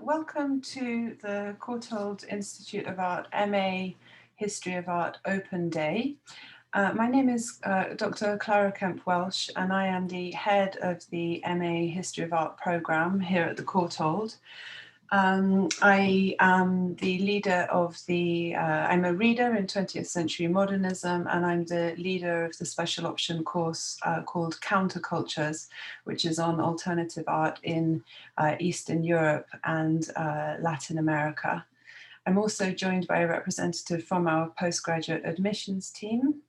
Welcome to the Courtauld Institute of Art MA History of Art Open Day. My name is Dr. Clara Kemp-Welsh, and I am the head of the MA History of Art programme here at the Courtauld. I am the leader of I'm a reader in 20th century modernism, and I'm the leader of the special option course called Countercultures, which is on alternative art in Eastern Europe and Latin America. I'm also joined by a representative from our postgraduate admissions team.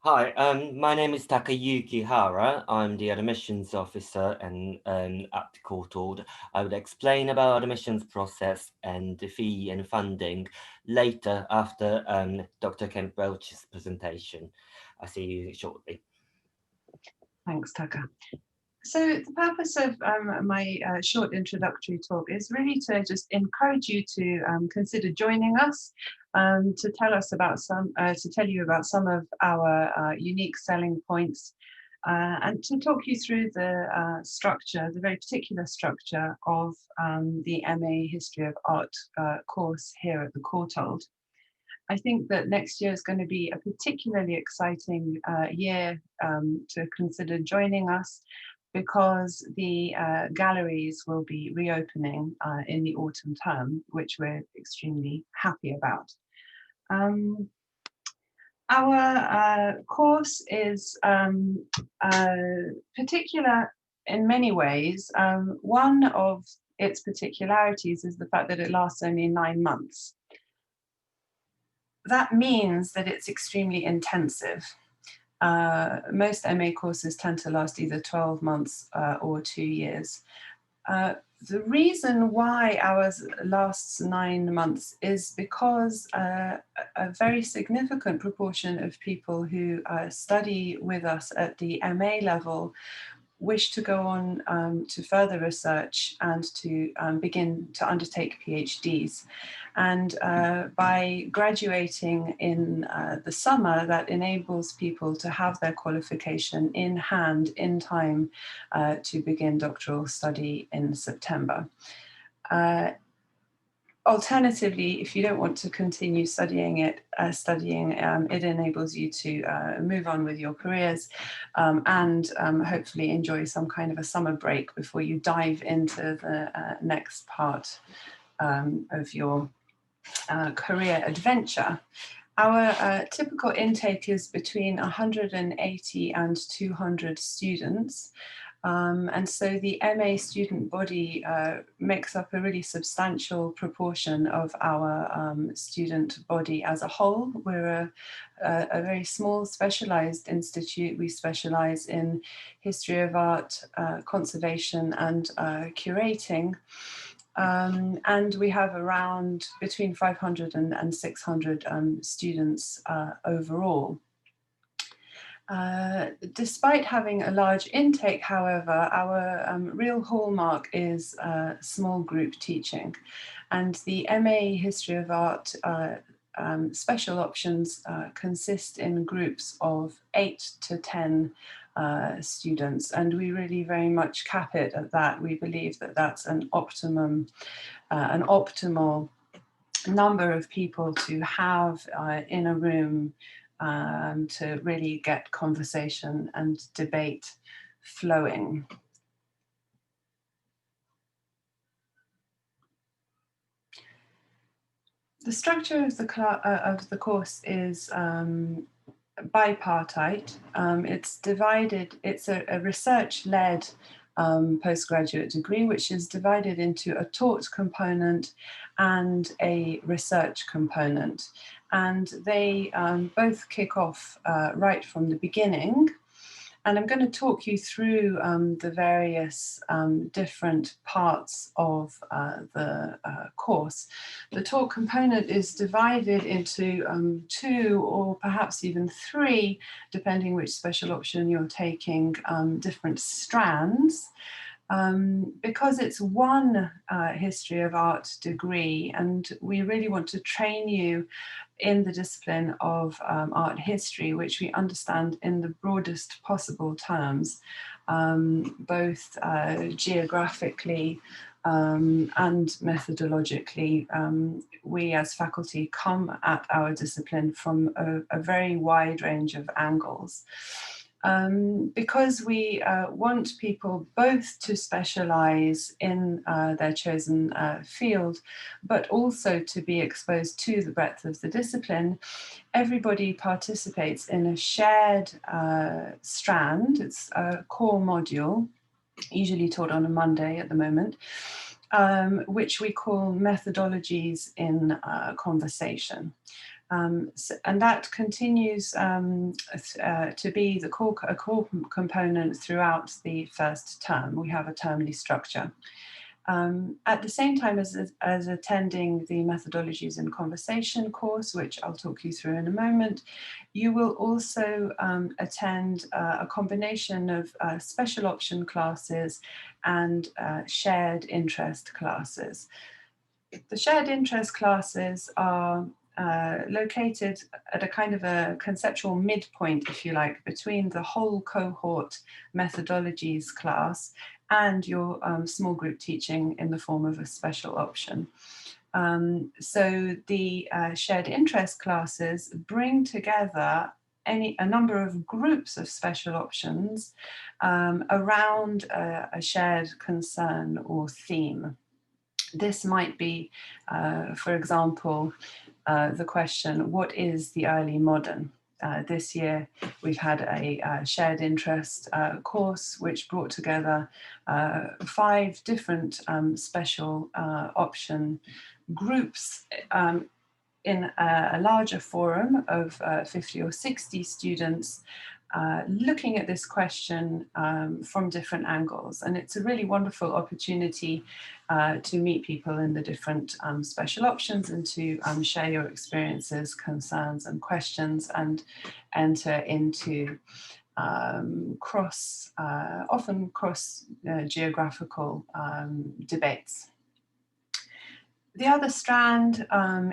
Hi, my name is Takayuki Hara. I'm the admissions officer and at the Courtauld. I will explain about admissions process and the fee and funding later after Dr. Kemp Welch's presentation. I'll see you shortly. Thanks, Taka. So the purpose of my short introductory talk is really to just encourage you to consider joining us, to tell you about some of our unique selling points, and to talk you through the structure, the very particular structure of the MA History of Art course here at the Courtauld. I think that next year is going to be a particularly exciting year to consider joining us, because the galleries will be reopening in the autumn term, which we're extremely happy about. Our course is particular in many ways. One of its particularities is the fact that it lasts only 9 months. That means that it's extremely intensive. Most MA courses tend to last either 12 months or 2 years. The reason why ours lasts 9 months is because a very significant proportion of people who study with us at the MA level wish to go on to further research and to begin to undertake PhDs. And by graduating in the summer, that enables people to have their qualification in hand in time to begin doctoral study in September. Alternatively, if you don't want to continue studying it, it enables you to move on with your careers and hopefully enjoy some kind of a summer break before you dive into the next part of your career adventure. Our typical intake is between 180 and 200 students. And so the MA student body makes up a really substantial proportion of our student body as a whole. We're a very small specialized institute. We specialize in history of art, conservation, and curating. And we have around between 500 and 600 students overall. Despite having a large intake, however, our real hallmark is small group teaching. And the MA History of Art special options consist in groups of 8 to 10 students, and we really very much cap it at that. We believe that that's an optimal number of people to have in a room to really get conversation and debate flowing. The structure of the course is bipartite. It's divided, it's a research-led postgraduate degree, which is divided into a taught component and a research component. And they both kick off right from the beginning. And I'm going to talk you through the various different parts of the course. The talk component is divided into 2 or perhaps even 3, depending which special option you're taking, different strands. Because it's one history of art degree, and we really want to train you in the discipline of art history, which we understand in the broadest possible terms, both geographically, and methodologically, we as faculty come at our discipline from a very wide range of angles. Because we want people both to specialize in their chosen field, but also to be exposed to the breadth of the discipline, everybody participates in a shared strand. It's a core module, usually taught on a Monday at the moment, which we call methodologies in conversation. And that continues to be a core component throughout the first term. We have a termly structure. At the same time as attending the Methodologies in Conversation course, which I'll talk you through in a moment, you will also attend a combination of special option classes and shared interest classes. The shared interest classes are located at a kind of a conceptual midpoint, if you like, between the whole cohort methodologies class and your small group teaching in the form of a special option. So the shared interest classes bring together a number of groups of special options around a shared concern or theme. This might be, for example, the question, what is the early modern? This year, we've had a shared interest course which brought together 5 different special option groups in a larger forum of 50 or 60 students looking at this question from different angles. And it's a really wonderful opportunity to meet people in the different special options and to share your experiences, concerns and questions and enter into often cross geographical debates. The other strand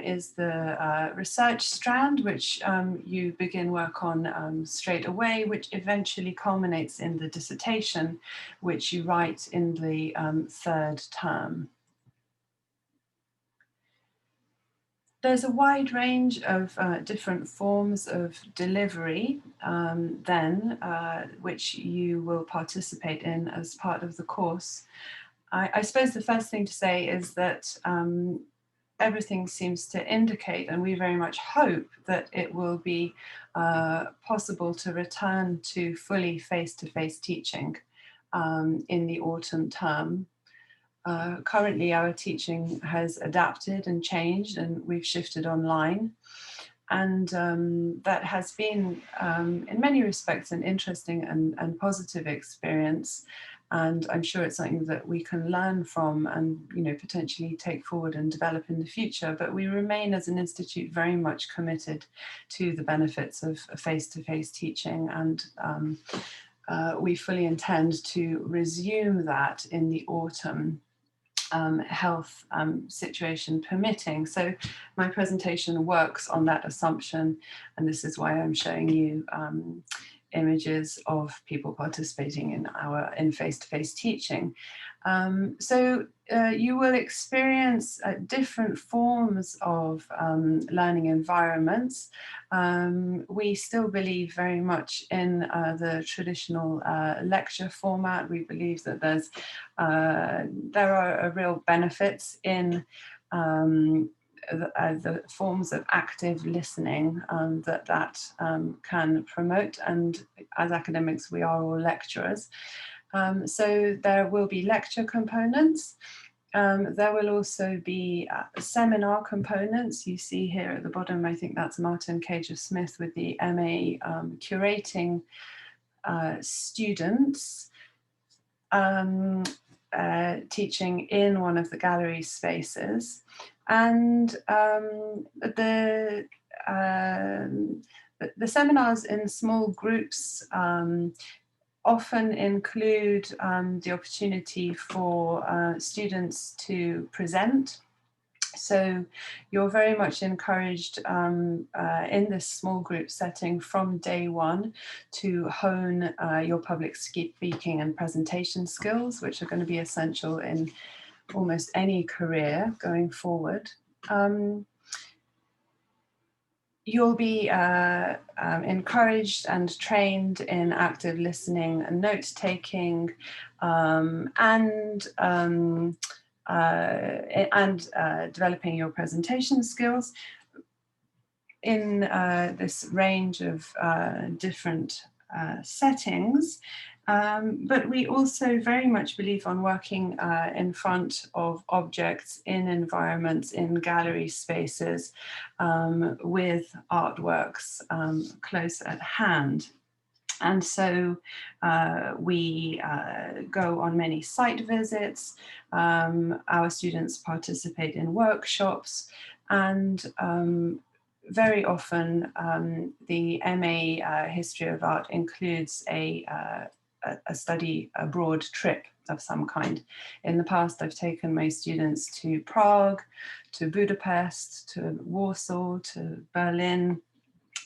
is the research strand, which you begin work on straight away, which eventually culminates in the dissertation, which you write in the 3rd term. There's a wide range of different forms of delivery which you will participate in as part of the course. I suppose the first thing to say is that everything seems to indicate, and we very much hope, that it will be possible to return to fully face-to-face teaching in the autumn term. Currently, our teaching has adapted and changed, and we've shifted online. And that has been, in many respects, an interesting and positive experience. And I'm sure it's something that we can learn from and, potentially take forward and develop in the future. But we remain, as an institute, very much committed to the benefits of face-to-face teaching. And we fully intend to resume that in the autumn, health situation permitting. So my presentation works on that assumption, and this is why I'm showing you images of people participating in face-to-face teaching. So you will experience different forms of learning environments. We still believe very much in the traditional lecture format. We believe that there are real benefits in the forms of active listening that can promote, and as academics we are all lecturers. So there will be lecture components. There will also be seminar components. You see here at the bottom, I think that's Martin Cager-Smith with the MA curating students teaching in one of the gallery spaces. And the seminars in small groups often include the opportunity for students to present. So you're very much encouraged in this small group setting from day one to hone your public speaking and presentation skills, which are going to be essential in almost any career going forward, you'll be encouraged and trained in active listening and note-taking, and developing your presentation skills in this range of different settings. But we also very much believe on working in front of objects, in environments, in gallery spaces, with artworks close at hand. And so we go on many site visits. Our students participate in workshops, and very often the MA History of Art includes a study abroad trip of some kind. In the past, I've taken my students to Prague, to Budapest, to Warsaw, to Berlin.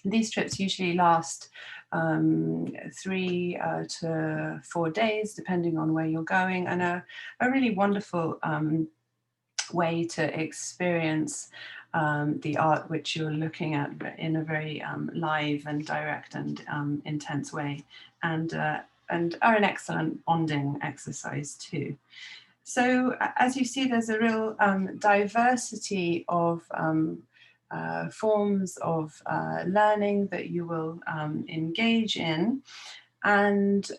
These trips usually last 3 to 4 days, depending on where you're going, and a really wonderful way to experience the art which you're looking at in a very live and direct and intense way, and are an excellent bonding exercise too. So as you see, there's a real diversity of forms of learning that you will engage in, and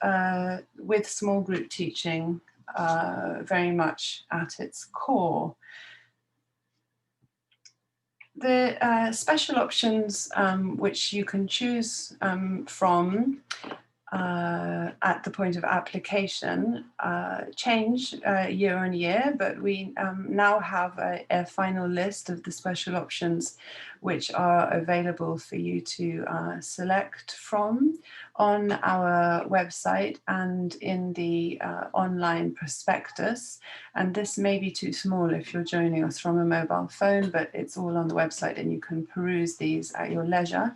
with small group teaching very much at its core. The special options which you can choose from at the point of application change year on year, but we now have a final list of the special options which are available for you to select from on our website and in the online prospectus. And this may be too small if you're joining us from a mobile phone, but it's all on the website and you can peruse these at your leisure.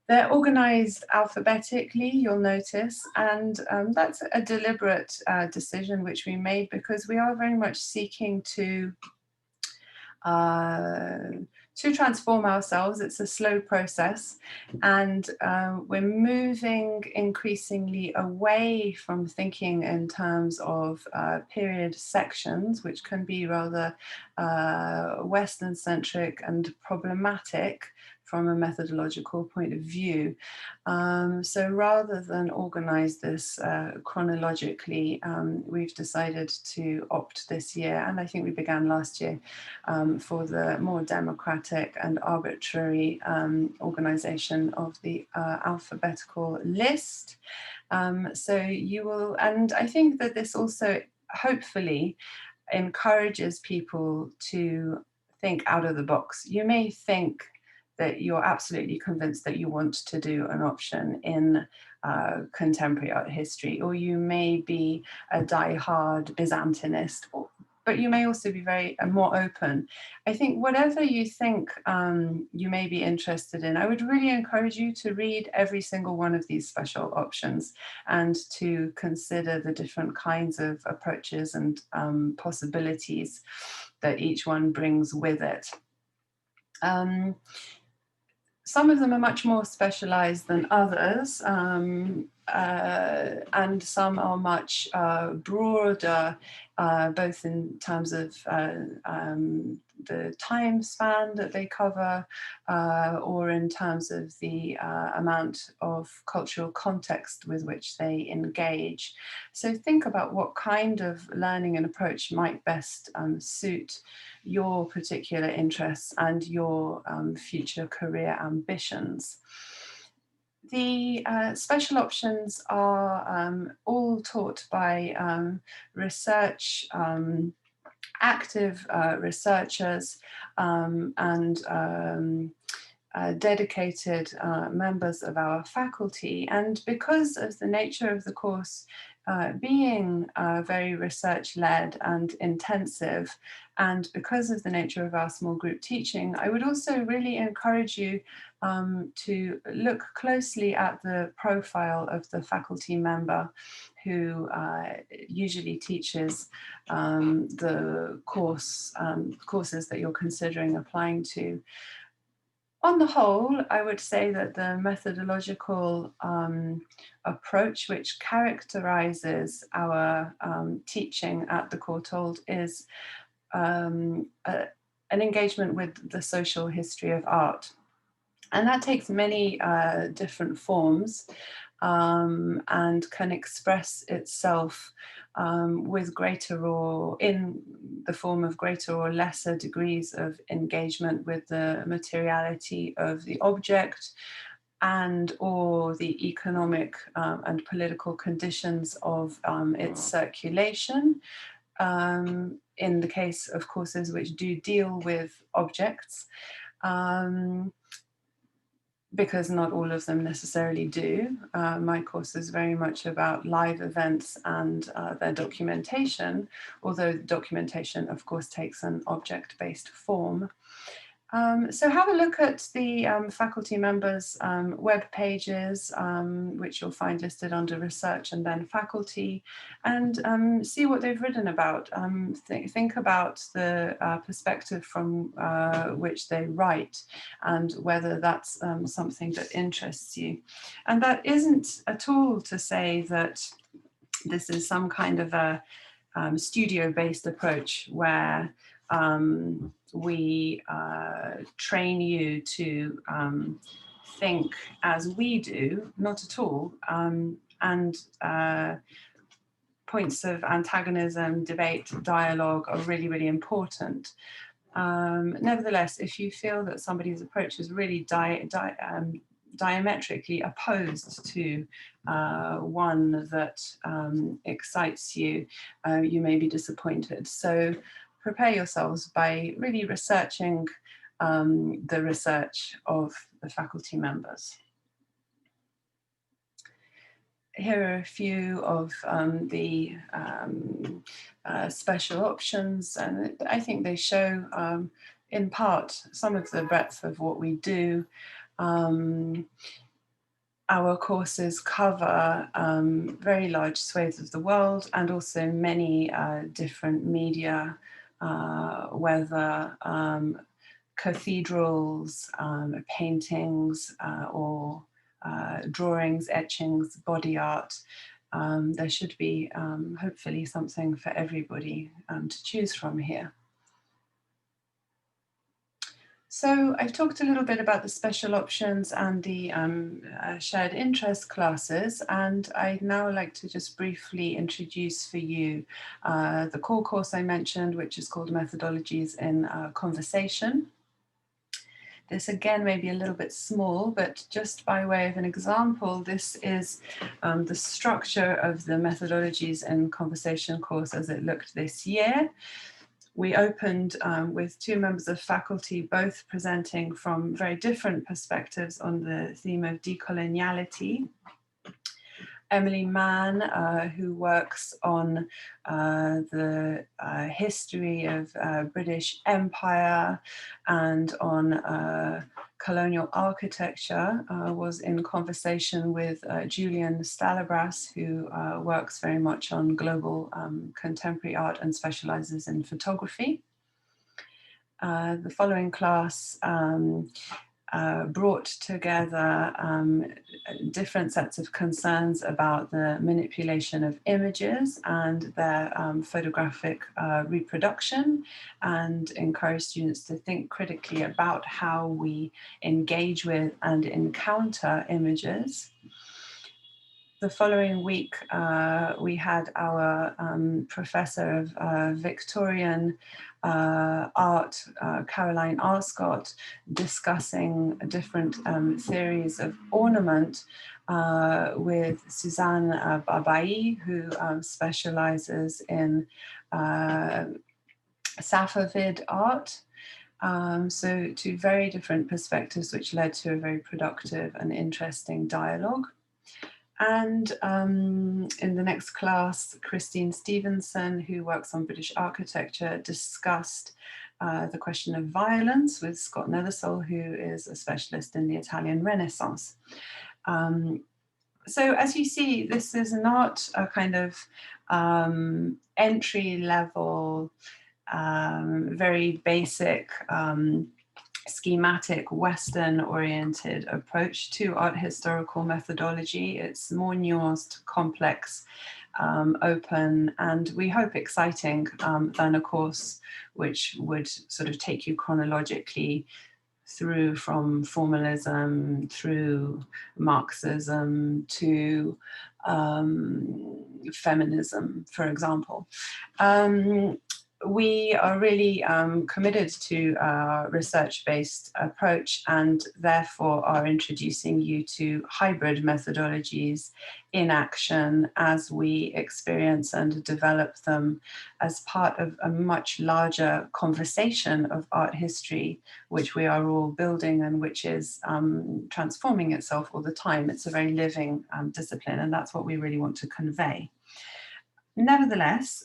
They're organized alphabetically, you'll notice, and that's a deliberate decision which we made because we are very much seeking to transform ourselves. It's a slow process, and we're moving increasingly away from thinking in terms of period sections, which can be rather Western-centric and problematic from a methodological point of view. So rather than organize this chronologically, we've decided to opt this year, and I think we began last year, for the more democratic and arbitrary organization of the alphabetical list. So you will, and I think that this also hopefully encourages people to think out of the box. You may think that you're absolutely convinced that you want to do an option in contemporary art history, or you may be a die-hard Byzantinist, but you may also be very more open. I think whatever you think you may be interested in, I would really encourage you to read every single one of these special options and to consider the different kinds of approaches and possibilities that each one brings with it. Some of them are much more specialized than others, and some are much broader, both in terms of the time span that they cover, or in terms of the amount of cultural context with which they engage. So think about what kind of learning and approach might best suit your particular interests and your future career ambitions. The special options are all taught by active researchers and dedicated members of our faculty. And because of the nature of the course, being very research-led and intensive, and because of the nature of our small group teaching, I would also really encourage you to look closely at the profile of the faculty member who usually teaches the courses that you're considering applying to. On the whole, I would say that the methodological approach which characterizes our teaching at the Courtauld is an engagement with the social history of art. And that takes many different forms and can express itself with greater or in the form of greater or lesser degrees of engagement with the materiality of the object and or the economic and political conditions of its circulation. In the case of courses which do deal with objects, because not all of them necessarily do. My course is very much about live events and their documentation, although documentation, of course, takes an object-based form. So have a look at the faculty members' web pages, which you'll find listed under research and then faculty, and see what they've written about. Think about the perspective from which they write and whether that's something that interests you. And that isn't at all to say that this is some kind of a studio-based approach where we train you to think as we do, not at all. And points of antagonism, debate, dialogue are really, really important. Nevertheless, if you feel that somebody's approach is really diametrically opposed to one that excites you, you may be disappointed. So prepare yourselves by really researching the research of the faculty members. Here are a few of the special options, and I think they show in part some of the breadth of what we do. Our courses cover very large swathes of the world and also many different media, whether cathedrals, paintings, or drawings, etchings, body art. There should be hopefully something for everybody to choose from here. So I've talked a little bit about the special options and the shared interest classes, and I'd now like to just briefly introduce for you the core course I mentioned, which is called Methodologies in Conversation. This again may be a little bit small, but just by way of an example, this is the structure of the Methodologies in Conversation course as it looked this year. We opened with two members of faculty, both presenting from very different perspectives on the theme of decoloniality. Emily Mann, who works on the history of British Empire and on colonial architecture, was in conversation with Julian Stalabras, who works very much on global contemporary art and specializes in photography. The following class brought together different sets of concerns about the manipulation of images and their photographic reproduction, and encouraged students to think critically about how we engage with and encounter images. The following week, we had our professor of Victorian art, Caroline Arscott, discussing different theories of ornament with Suzanne Babai, who specializes in Safavid art. So two very different perspectives, which led to a very productive and interesting dialogue. And in the next class, Christine Stevenson, who works on British architecture, discussed the question of violence with Scott Nethersole, who is a specialist in the Italian Renaissance. So as you see, this is not a kind of entry level, very basic, schematic, Western-oriented approach to art historical methodology. It's more nuanced, complex, open, and we hope exciting than a course which would sort of take you chronologically through from formalism, through Marxism to feminism, for example. We are really committed to our research-based approach, and therefore are introducing you to hybrid methodologies in action as we experience and develop them as part of a much larger conversation of art history, which we are all building and which is transforming itself all the time. It's a very living discipline, and that's what we really want to convey. Nevertheless,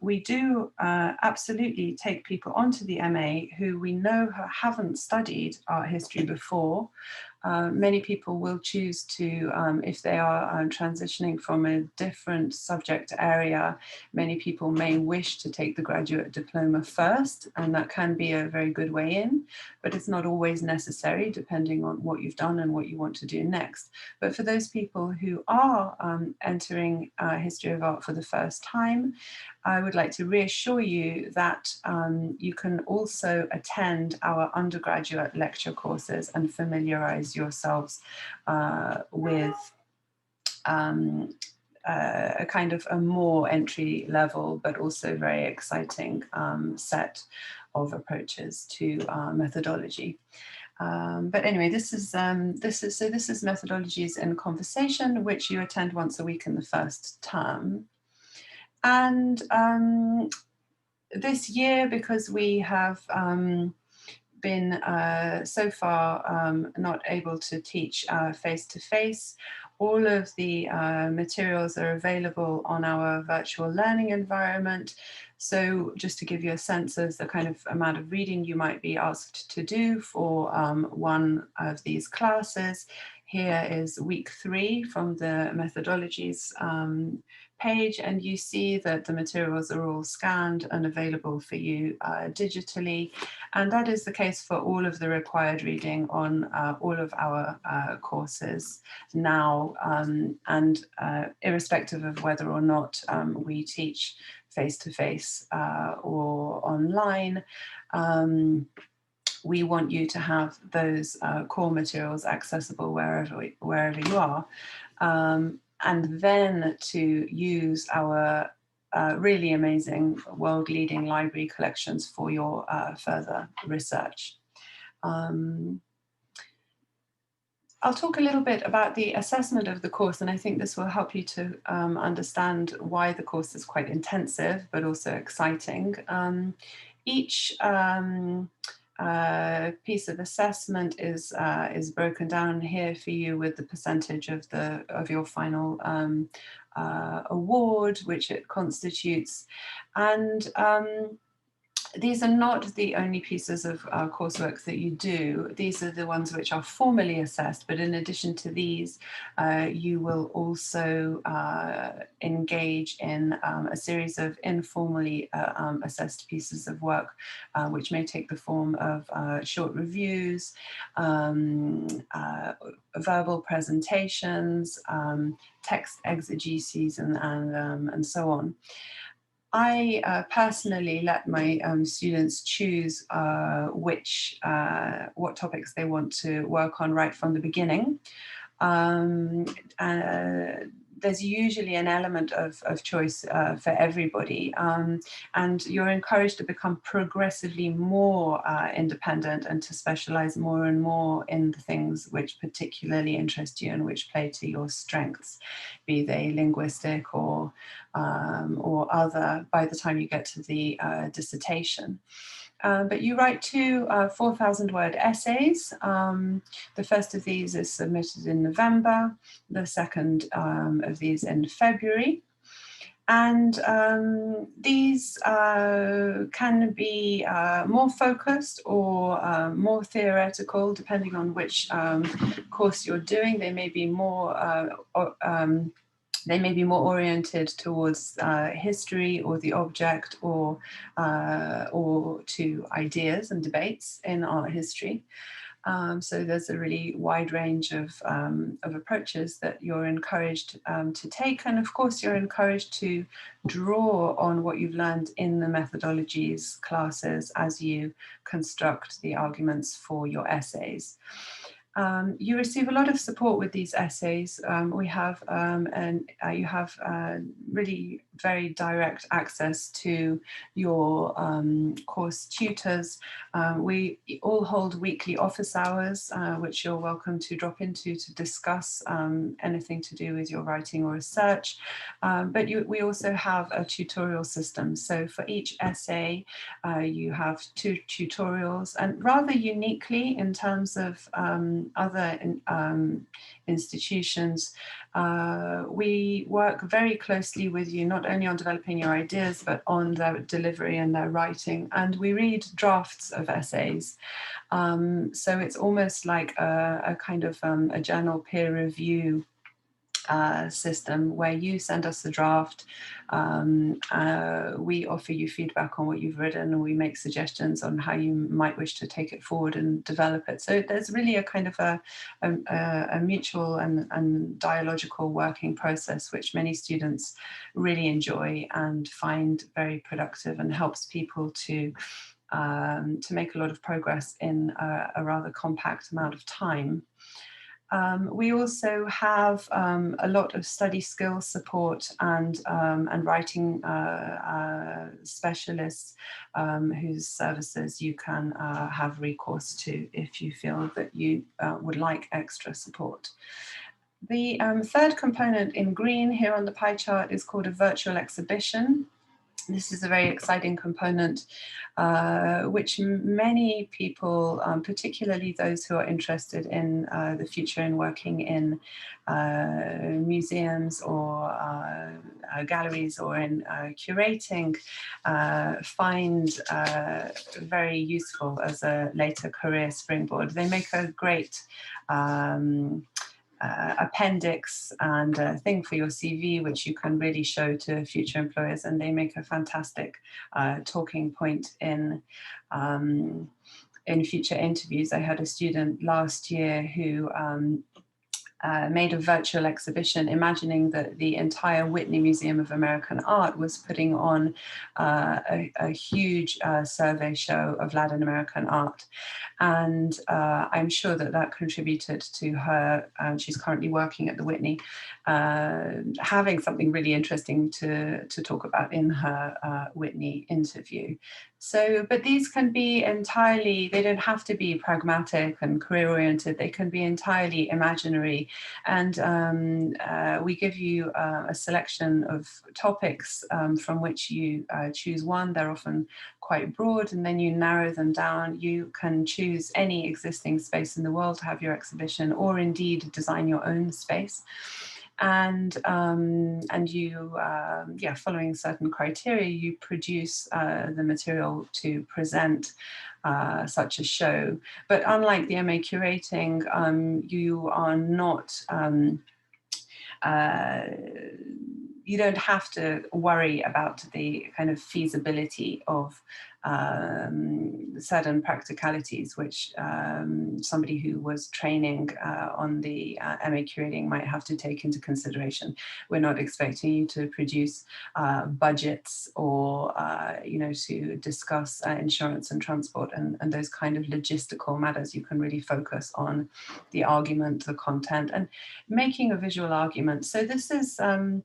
we do absolutely take people onto the MA who we know haven't studied art history before. Many people will choose to, if they are transitioning from a different subject area, many people may wish to take the graduate diploma first, and that can be a very good way in, but it's not always necessary depending on what you've done and what you want to do next. But for those people who are entering history of art for the first time, I would like to reassure you that you can also attend our undergraduate lecture courses and familiarize yourselves with a kind of a more entry level, but also very exciting set of approaches to methodology. But anyway, this is methodologies in conversation, which you attend once a week in the first term. And this year, because we have been so far not able to teach face-to-face, all of the materials are available on our virtual learning environment. So just to give you a sense of the kind of amount of reading you might be asked to do for one of these classes, here is week 3 from the methodologies page, and you see that the materials are all scanned and available for you digitally. And that is the case for all of the required reading on all of our courses now, and irrespective of whether or not we teach face-to-face or online, we want you to have those core materials accessible wherever you are. And then to use our really amazing world-leading library collections for your further research. I'll talk a little bit about the assessment of the course, and I think this will help you to understand why the course is quite intensive, but also exciting. Each piece of assessment is broken down here for you with the percentage of your final award, which it constitutes. And these are not the only pieces of coursework that you do. These are the ones which are formally assessed, but in addition to these, you will also engage in a series of informally assessed pieces of work, which may take the form of short reviews, verbal presentations, text exegeses, and so on. I personally let my students choose what topics they want to work on right from the beginning. there's usually an element of choice for everybody, and you're encouraged to become progressively more independent and to specialize more and more in the things which particularly interest you and which play to your strengths, be they linguistic or other, by the time you get to the dissertation. But you write two 4,000-word essays. The first of these is submitted in November, the second of these in February. And these can be more focused or more theoretical, depending on which course you're doing. They may be more oriented towards history or the object, or to ideas and debates in art history. So there's a really wide range of approaches that you're encouraged to take. And of course, you're encouraged to draw on what you've learned in the methodologies classes as you construct the arguments for your essays. You receive a lot of support with these essays. You have really very direct access to your course tutors. We all hold weekly office hours, which you're welcome to drop into to discuss anything to do with your writing or research. But we also have a tutorial system. So for each essay, you have 2 tutorials, and rather uniquely in terms of other institutions, we work very closely with you, not only on developing your ideas, but on their delivery and their writing. And we read drafts of essays. So it's almost like a kind of a journal peer review system where you send us the draft, we offer you feedback on what you've written, and we make suggestions on how you might wish to take it forward and develop it. So there's really a kind of a mutual and dialogical working process, which many students really enjoy and find very productive, and helps people to make a lot of progress in a rather compact amount of time. We also have a lot of study skills support and writing specialists whose services you can have recourse to if you feel that you would like extra support. The third component in green here on the pie chart is called a virtual exhibition. This is a very exciting component, which many people, particularly those who are interested in the future in working in museums or galleries or in curating, find very useful as a later career springboard. They make a great appendix and a thing for your CV, which you can really show to future employers, and they make a fantastic talking point in future interviews. I had a student last year who made a virtual exhibition, imagining that the entire Whitney Museum of American Art was putting on a huge survey show of Latin American art. And I'm sure that contributed to her, she's currently working at the Whitney, having something really interesting to talk about in her Whitney interview. So, but these can be entirely, they don't have to be pragmatic and career-oriented, they can be entirely imaginary. And we give you a selection of topics from which you choose one. They're often quite broad, and then you narrow them down. You can choose any existing space in the world to have your exhibition, or indeed design your own space. And you, following certain criteria, you produce the material to present such a show. But unlike the MA curating, you are not you don't have to worry about the kind of feasibility of certain practicalities, which somebody who was training on the MA curating might have to take into consideration. We're not expecting you to produce budgets or, to discuss insurance and transport and those kind of logistical matters. You can really focus on the argument, the content, and making a visual argument. So this is to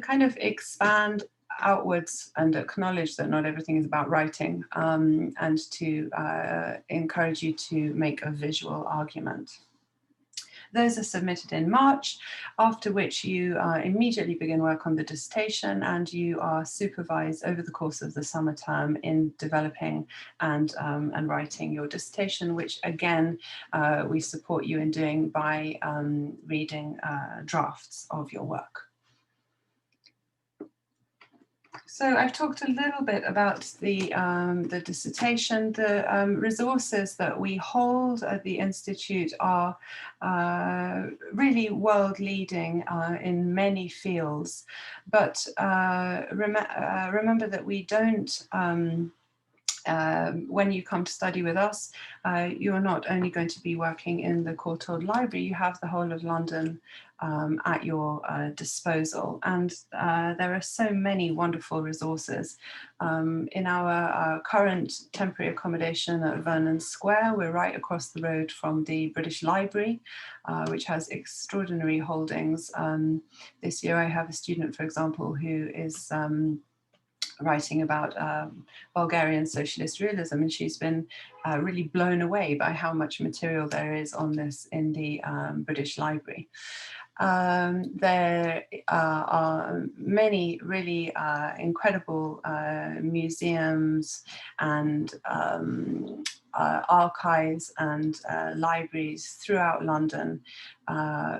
kind of expand outwards and acknowledge that not everything is about writing, and to encourage you to make a visual argument. Those are submitted in March, after which you immediately begin work on the dissertation, and you are supervised over the course of the summer term in developing and writing your dissertation, which again, we support you in doing by reading drafts of your work. So I've talked a little bit about the dissertation. The resources that we hold at the Institute are really world-leading in many fields, but remember that we don't, when you come to study with us, you're not only going to be working in the Courtauld Library, you have the whole of London at your disposal. And there are so many wonderful resources. In our current temporary accommodation at Vernon Square, we're right across the road from the British Library, which has extraordinary holdings. This year I have a student, for example, who is writing about Bulgarian socialist realism, and she's been really blown away by how much material there is on this in the British Library. There are many really incredible museums and archives and libraries throughout London,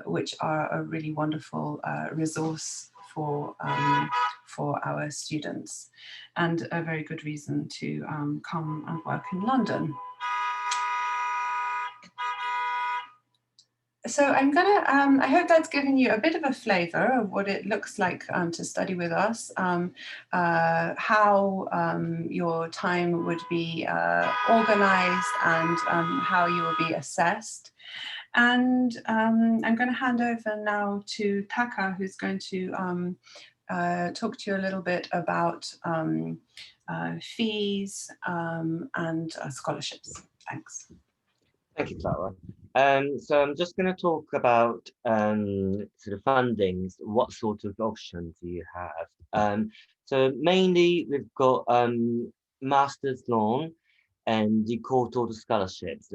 which are a really wonderful resource for our students, and a very good reason to come and work in London. So I'm gonna, I hope that's given you a bit of a flavour of what it looks like to study with us, how your time would be organised, and how you will be assessed. And I'm going to hand over now to Taka, who's going to talk to you a little bit about fees and scholarships. Thanks. Thank you, Clara. So I'm just going to talk about sort of fundings. What sort of options do you have? So mainly we've got master's loan and the Courtauld scholarships.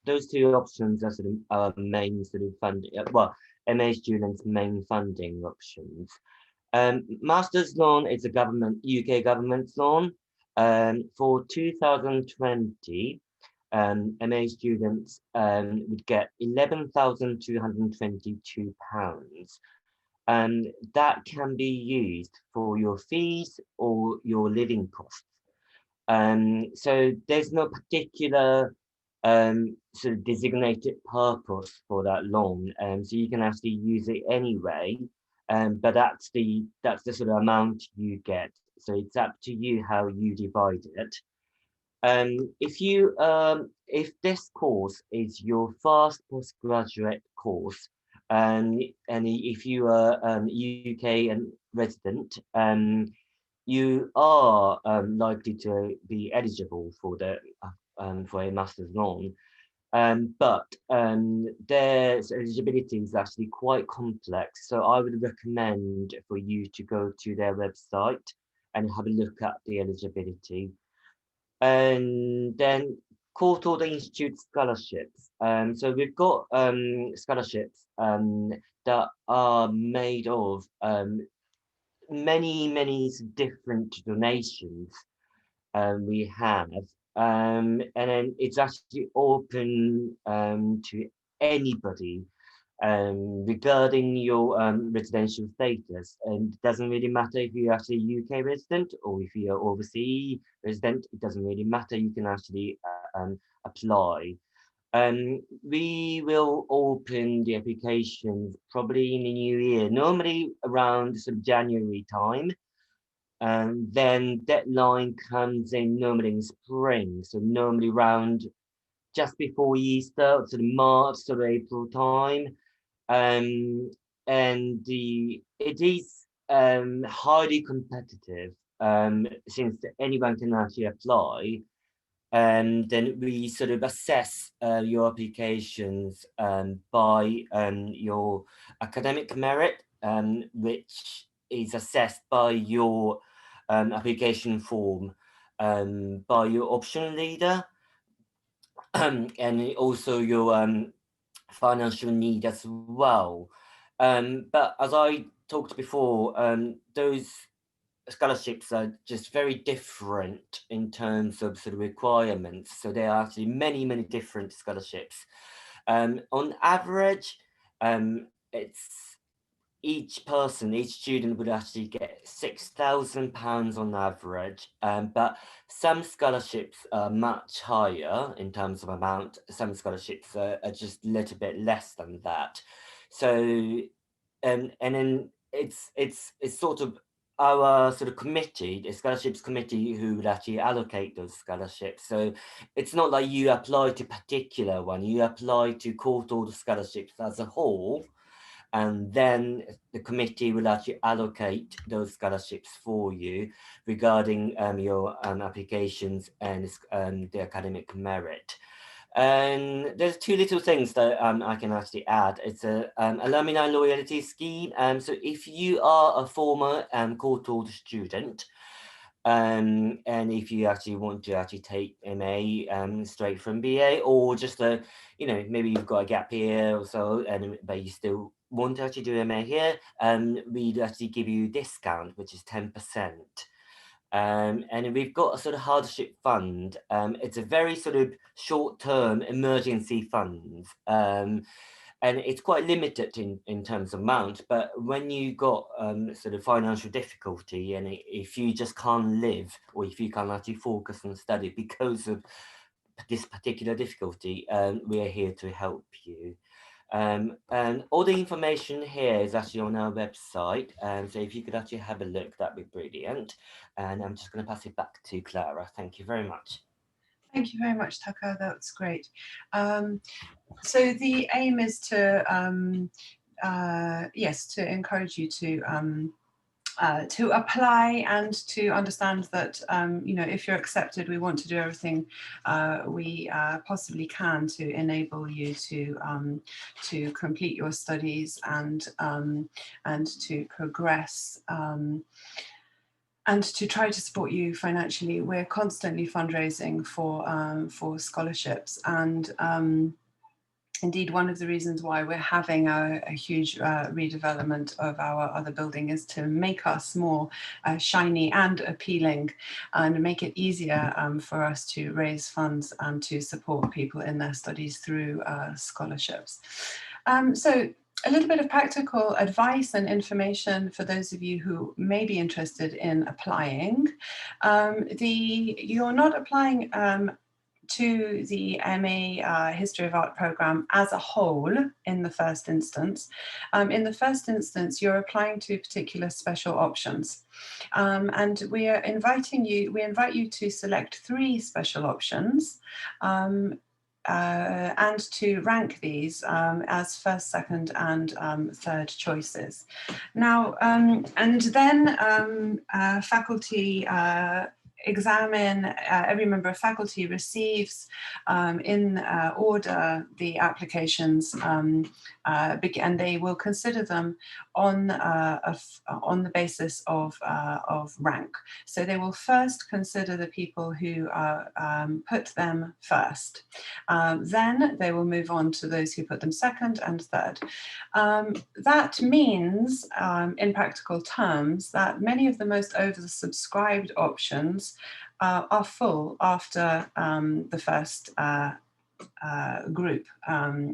Those two options are sort of our main sort of funding. Well, MA students' main funding options. Master's loan is a UK government loan. For 2020. MA students would get £11,222, and that can be used for your fees or your living costs. So there's no particular sort of designated purpose for that loan, so you can actually use it anyway. But that's the sort of amount you get. So it's up to you how you divide it. If this course is your first postgraduate course, and if you are UK and resident, you are likely to be eligible for for a master's loan. But their eligibility is actually quite complex, so I would recommend for you to go to their website and have a look at the eligibility. And then Courtauld Institute scholarships. So we've got scholarships that are made of many different donations we have, and then it's actually open to anybody regarding your residential status, and it doesn't really matter if you're actually a UK resident or if you're overseas resident. It doesn't really matter. You can actually apply. We will open the applications probably in the new year, normally around sort of January time. And then deadline comes in normally in spring, so normally around just before Easter, sort of March, sort of April time. And it is highly competitive, since anyone can actually apply. And then we sort of assess your applications by your academic merit, which is assessed by your application form, by your option leader, and also your financial need as well. But as I talked before, those scholarships are just very different in terms of sort of requirements. So there are actually many different scholarships. On average, it's each student would actually get £6,000 on average, but some scholarships are much higher in terms of amount. Some scholarships are just a little bit less than that. So, and then it's sort of our sort of committee, the scholarships committee, who would actually allocate those scholarships. So it's not like you apply to particular one, you apply to Courtauld scholarships as a whole, and then the committee will actually allocate those scholarships for you regarding your applications and the academic merit. And there's two little things that I can actually add. It's a alumni loyalty scheme. So if you are a former Courtauld student, and if you actually want to actually take MA straight from BA, or just maybe you've got a gap year or so, but you still want to actually do MA here, we'd actually give you a discount, which is 10%. And we've got a sort of hardship fund. It's a very sort of short-term emergency fund. And it's quite limited in terms of amount, but when you got sort of financial difficulty, and if you just can't live, or if you can't actually focus on study because of this particular difficulty, we are here to help you. And all the information here is actually on our website, so if you could actually have a look, that'd be brilliant. And I'm just going to pass it back to Clara. Thank you very much. Thank you very much, Taka. That's great. So the aim is to to encourage you to apply and to understand that if you're accepted, we want to do everything we possibly can to enable you to complete your studies and to progress. And to try to support you financially. We're constantly fundraising for scholarships, and indeed, one of the reasons why we're having a huge redevelopment of our other building is to make us more shiny and appealing, and make it easier for us to raise funds and to support people in their studies through scholarships. So a little bit of practical advice and information for those of you who may be interested in applying. You're not applying to the MA History of Art programme as a whole in the first instance. In the first instance, you're applying to particular special options. And we invite you to select 3 special options, and to rank these as first, second, and third choices. Now, and then faculty examine, every member of faculty receives in order the applications, and they will consider them on the basis of rank. So they will first consider the people who put them first. Then they will move on to those who put them second and third. That means, in practical terms, that many of the most oversubscribed options are full after the first group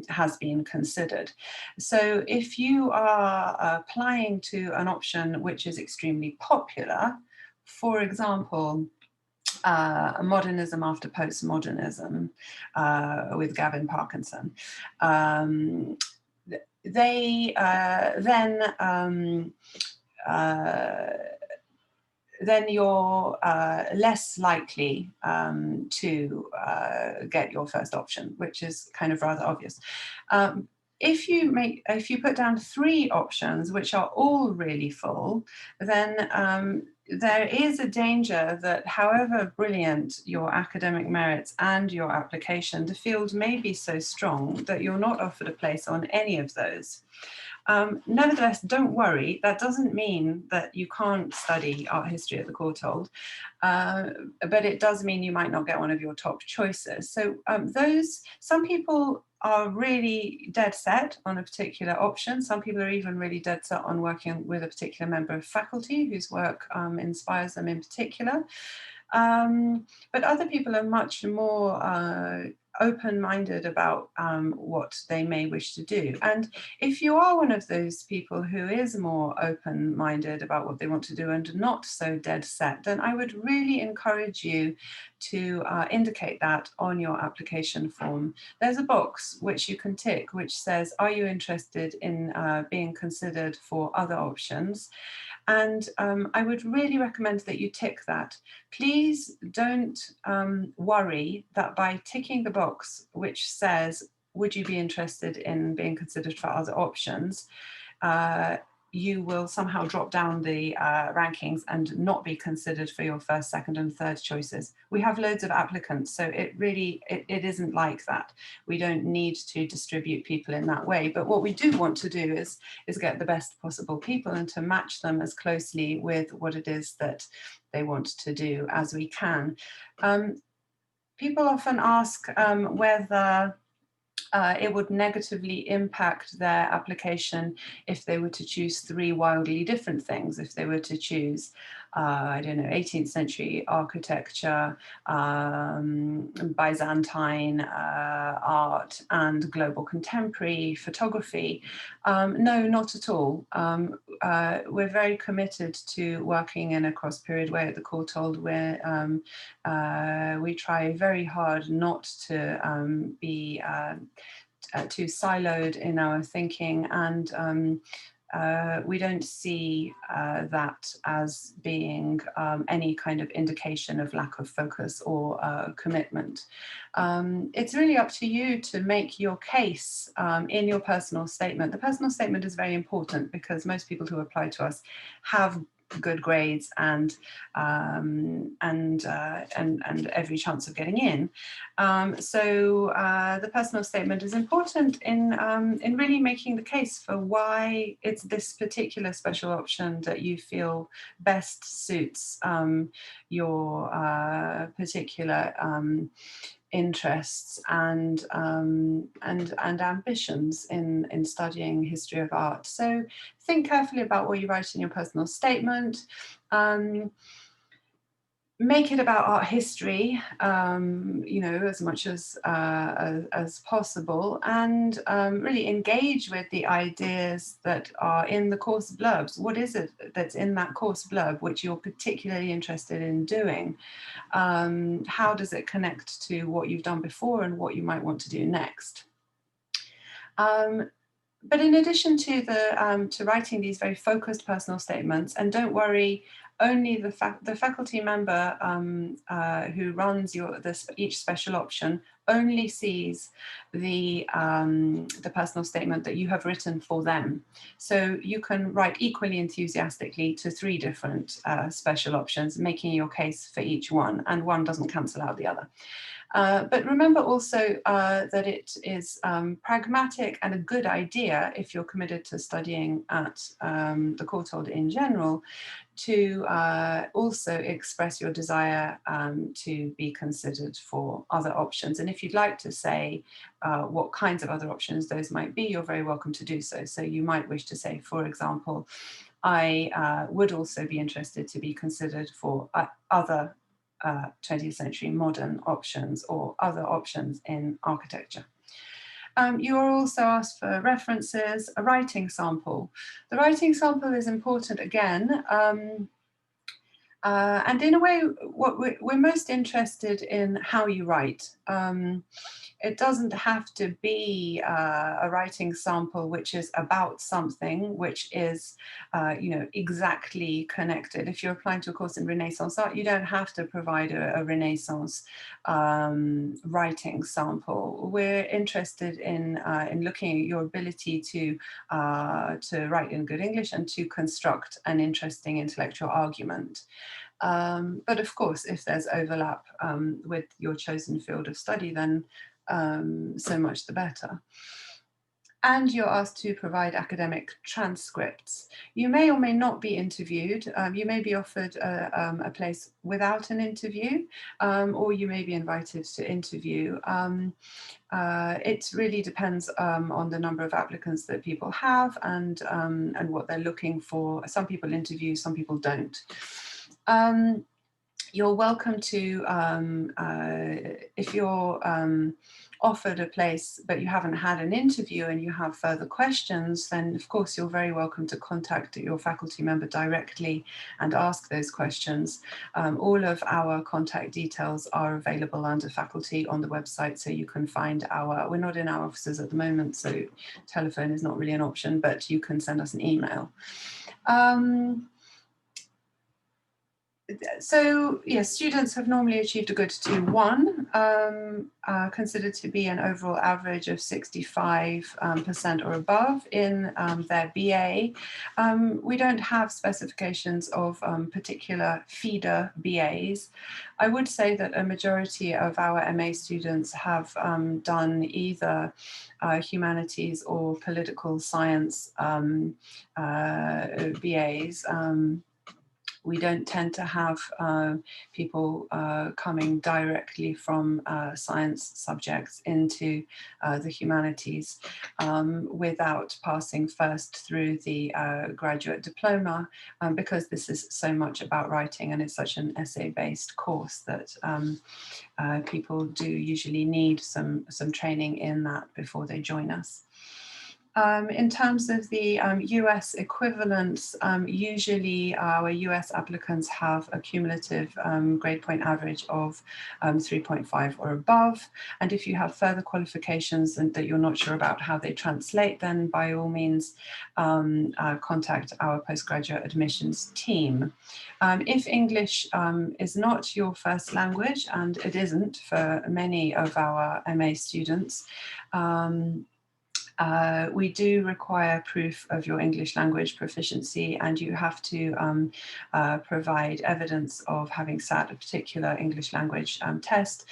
has been considered. So if you are applying to an option which is extremely popular, for example, Modernism after Postmodernism with Gavin Parkinson. They then you're less likely to get your first option, which is kind of rather obvious. If you put down 3 options, which are all really full, then there is a danger that however brilliant your academic merits and your application, the field may be so strong that you're not offered a place on any of those. Nevertheless, don't worry, that doesn't mean that you can't study art history at the Courtauld, but it does mean you might not get one of your top choices. So some people are really dead set on a particular option. Some people are even really dead set on working with a particular member of faculty whose work inspires them in particular. But other people are much more open-minded about what they may wish to do. And if you are one of those people who is more open-minded about what they want to do and not so dead set, then I would really encourage you to indicate that on your application form. There's a box which you can tick which says, are you interested in being considered for other options? And I would really recommend that you tick that. Please don't worry that by ticking the box which says, would you be interested in being considered for other options, you will somehow drop down the rankings and not be considered for your first, second and third choices. We have loads of applicants, so it isn't like that. We don't need to distribute people in that way, but what we do want to do is get the best possible people and to match them as closely with what it is that they want to do as we can. People often ask whether it would negatively impact their application if they were to choose 3 wildly different things. If they were to choose, I don't know, 18th century architecture, Byzantine art, and global contemporary photography. No, not at all. We're very committed to working in a cross-period way at the Courtauld, where we try very hard not to be too siloed in our thinking, and we don't see that as being any kind of indication of lack of focus or commitment. It's really up to you to make your case in your personal statement. The personal statement is very important because most people who apply to us have good grades and every chance of getting in. So the personal statement is important in really making the case for why it's this particular special option that you feel best suits your particular interests and ambitions in studying history of art. So think carefully about what you write in your personal statement. Make it about art history, as much as possible, and really engage with the ideas that are in the course blurbs. What is it that's in that course blurb which you're particularly interested in doing? How does it connect to what you've done before and what you might want to do next? But in addition to to writing these very focused personal statements, and don't worry, only the faculty member who runs each special option only sees the personal statement that you have written for them. So you can write equally enthusiastically to 3 different special options, making your case for each one, and one doesn't cancel out the other. But remember also that it is pragmatic and a good idea, if you're committed to studying at the Courtauld in general, to also express your desire to be considered for other options. And if you'd like to say what kinds of other options those might be, you're very welcome to do so. So you might wish to say, for example, I would also be interested to be considered for other 20th century modern options or other options in architecture. You are also asked for references, a writing sample. The writing sample is important again. And in a way, what we're most interested in how you write. It doesn't have to be a writing sample which is about something which is, exactly connected. If you're applying to a course in Renaissance art, you don't have to provide a Renaissance writing sample. We're interested in looking at your ability to write in good English and to construct an interesting intellectual argument. But of course, if there's overlap with your chosen field of study, then so much the better. And you're asked to provide academic transcripts. You may or may not be interviewed. You may be offered a place without an interview, or you may be invited to interview. It really depends on the number of applicants that people have and what they're looking for. Some people interview, some people don't. You're welcome to, if you're offered a place but you haven't had an interview and you have further questions, then of course you're very welcome to contact your faculty member directly and ask those questions. All of our contact details are available under faculty on the website, so you can find we're not in our offices at the moment, so telephone is not really an option, but you can send us an email. So yes, students have normally achieved a good 2-1, considered to be an overall average of 65% or above in their BA. We don't have specifications of particular feeder BAs. I would say that a majority of our MA students have done either humanities or political science BAs. We don't tend to have people coming directly from science subjects into the humanities without passing first through the graduate diploma, because this is so much about writing and it's such an essay-based course that people do usually need some training in that before they join us. In terms of the US equivalents, usually our US applicants have a cumulative grade point average of 3.5 or above. And if you have further qualifications and that you're not sure about how they translate, then by all means contact our postgraduate admissions team. If English is not your first language, and it isn't for many of our MA students, we do require proof of your English language proficiency, and you have to provide evidence of having sat a particular English language test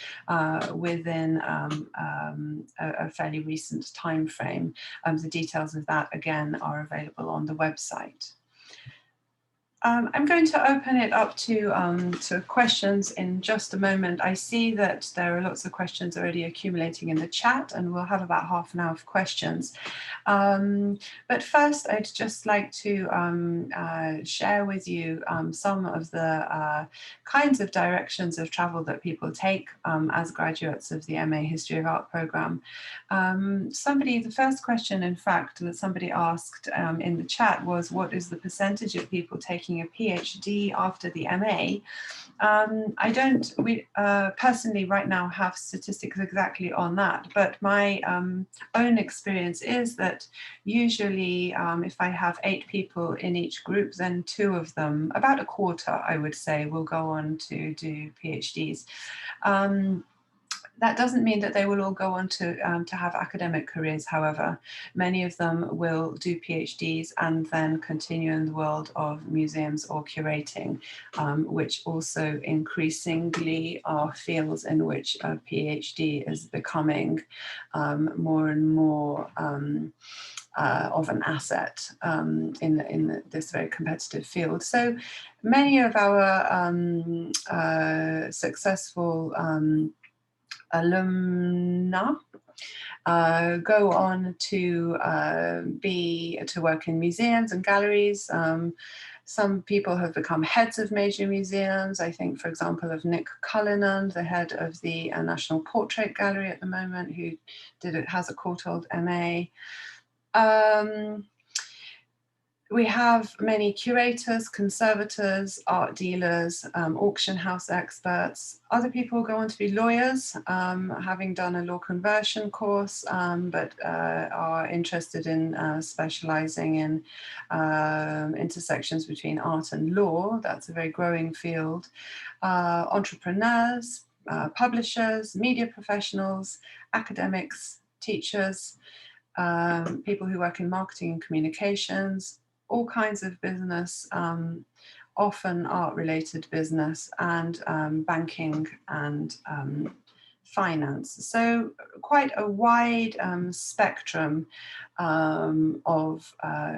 within a fairly recent time frame. The details of that, again, are available on the website. I'm going to open it up to questions in just a moment. I see that there are lots of questions already accumulating in the chat, and we'll have about half an hour of questions. But first, I'd just like to share with you some of the kinds of directions of travel that people take as graduates of the MA History of Art programme. The first question, in fact, that somebody asked in the chat was, what is the percentage of people taking a PhD after the MA? We personally right now have statistics exactly on that, but my own experience is that usually if I have 8 people in each group, then 2 of them, about a quarter I would say, will go on to do PhDs. That doesn't mean that they will all go on to have academic careers, however. Many of them will do PhDs and then continue in the world of museums or curating, which also increasingly are fields in which a PhD is becoming more and more of an asset in this very competitive field. So many of our successful alumna go on to work in museums and galleries. Some people have become heads of major museums. I think, for example, of Nick Cullinan, the head of the National Portrait Gallery at the moment, who has a Courtauld MA. We have many curators, conservators, art dealers, auction house experts. Other people go on to be lawyers, having done a law conversion course, but are interested in specializing in intersections between art and law. That's a very growing field. Entrepreneurs, publishers, media professionals, academics, teachers, people who work in marketing and communications, all kinds of business, often art-related business, and banking and finance. So quite a wide spectrum of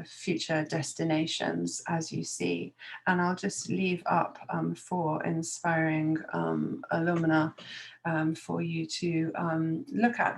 future destinations, as you see. And I'll just leave up 4 inspiring alumna for you to look at.